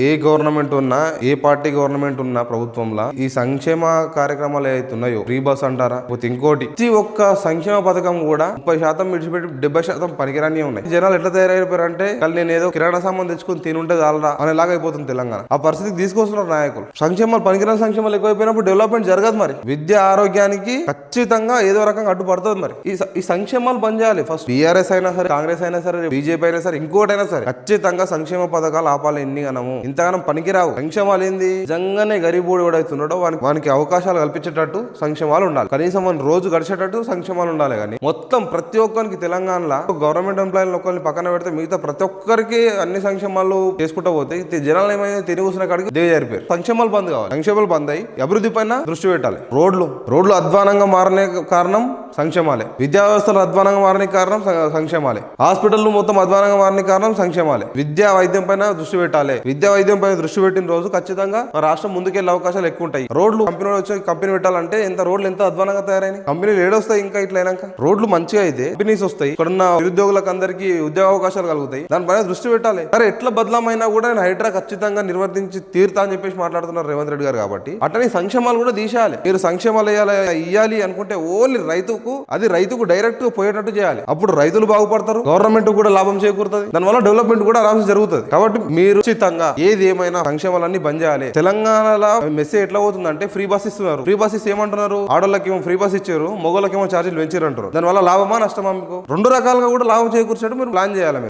ఏ government ఉన్నా, ఏ party government ఉన్నా ప్రభుత్వంలో ఈ సంక్షేమ కార్యక్రమాలు ఏవైతే ఉన్నాయో, ఫ్రీ బస్ అంటారా, ఇంకోటి ప్రతి ఒక్క సంక్షేమ పథకం కూడా 30% విడిచిపెట్టి 70% పనికిరాని ఉన్నాయి. జనాలు ఎట్లా తయారైపోయారంటే నేను ఏదో కిరాణా సామాన్ తెచ్చుకుని తినుంటే చాలరా అనేలాగా అయిపోతుంది తెలంగాణ. ఆ పరిస్థితికి తీసుకొస్తున్నారు నాయకులు. సంక్షేమాలు పనికిరాని సంక్షేమాలు ఎక్కువైపోయినప్పుడు డెవలప్మెంట్ జరగదు. మరి విద్య ఆరోగ్యానికి ఖచ్చితంగా ఏదో రకంగా అడ్డుపడుతుంది. మరి ఈ సంక్షేమాలు బంద్ చేయాలి. ఫస్ట్ టీఆర్ఎస్ అయినా సరే, కాంగ్రెస్ అయినా సరే, బీజేపీ అయినా సరే, ఇంకోటైనా సరే ఖచ్చితంగా సంక్షేమ పథకాలు ఆపాలి. ఎన్ని గనము ఇంతగానం పనికిరావు. సంక్షేమాలు ఏంది? నిజంగానే గరీబోడు ఎవడైతున్నాడో వానికి అవకాశాలు కల్పించేటట్టు సంక్షేమాలు ఉండాలి. కనీసం మన రోజు గడిచేటట్టు సంక్షేమాలు ఉండాలి. కానీ మొత్తం ప్రతి ఒక్కరికి తెలంగాణలో గవర్నమెంట్ ఎంప్లాయీలు ఒకరిని పక్కన పెడితే మిగతా ప్రతి ఒక్కరికి అన్ని సంక్షేమాలు చేసుకుంటూ పోతే జనాలు ఏమైనా తిరిగి కూర్చున్న కాడికి దిగజారిపోయారు. సంక్షేమాలు బంద్ కావాలి. సంక్షేమాలు బంద్ అయ్యి అభివృద్ధి పైన దృష్టి పెట్టాలి. రోడ్లు అధ్వానంగా మారనే కారణం సంక్షేమాలే. విద్యా వ్యవస్థలు అధ్వానంగా మారడానికి కారణం సంక్షేమాలే. హాస్పిటల్ మొత్తం అధ్వానంగా మారడానికి కారణం సంక్షేమాలే. విద్యా వైద్యం పైన దృష్టి పెట్టాలి. విద్యా వైద్యం పైన దృష్టి పెట్టిన రోజు ఖచ్చితంగా రాష్ట్రం ముందుకెళ్లే అవకాశాలు ఎక్కువ ఉంటాయి. రోడ్లు కంపెనీ పెట్టాలంటే రోడ్లు ఎంత అధ్వానంగా తయారైనాయి. కంపెనీలు ఏడొస్తాయి ఇంకా ఇట్లా అయినాక. రోడ్లు మంచిగా అయితే కంపెనీస్ వస్తాయి. ఇక్కడున్న నిరుద్యోగులకు అందరికీ ఉద్యోగ అవకాశాలు కలుగుతాయి. దానిపైన దృష్టి పెట్టాలి. సరే ఎట్లా బదలమైనా కూడా హైడ్రా ఖచ్చితంగా నిర్వర్తించి తీరుతా అని చెప్పేసి మాట్లాడుతున్నారు రేవంత్ రెడ్డి గారు. కాబట్టి అట్లనే సంక్షేమాలు కూడా తీసేయాలి. మీరు సంక్షేమాలు ఇయ్యాలి అనుకుంటే ఓన్లీ రైతుకు డైరెక్ట్ గా పోయేటట్టు చేయాలి. అప్పుడు రైతులు బాగుపడతారు, గవర్నమెంట్ కూడా లాభం చేకూరుతుంది, దానివల్ల డెవలప్మెంట్ కూడా ఆరామ్స్ జరుగుతుంది. కాబట్టి మీరు ఖచ్చితంగా ఏది ఏమైనా సంక్షేమాలన్నీ బంద్ చేయాలి. తెలంగాణలో మెసేజ్ ఎట్లా పోతుందంటే ఫ్రీ బస్ ఇస్తున్నారు. ఫ్రీ బస్ ఏమంటున్నారు? ఆడోళ్ళకేమో ఫ్రీ బస్ ఇచ్చారు, మొగోళ్ళకేమో ఛార్జీలు పెంచారు అంటారు. దానివల్ల లాభమా నష్టమా? మీకు రెండు రకాలుగా కూడా లాభం చేకూర్చేట్టు మీరు ప్లాన్ చేయాలి.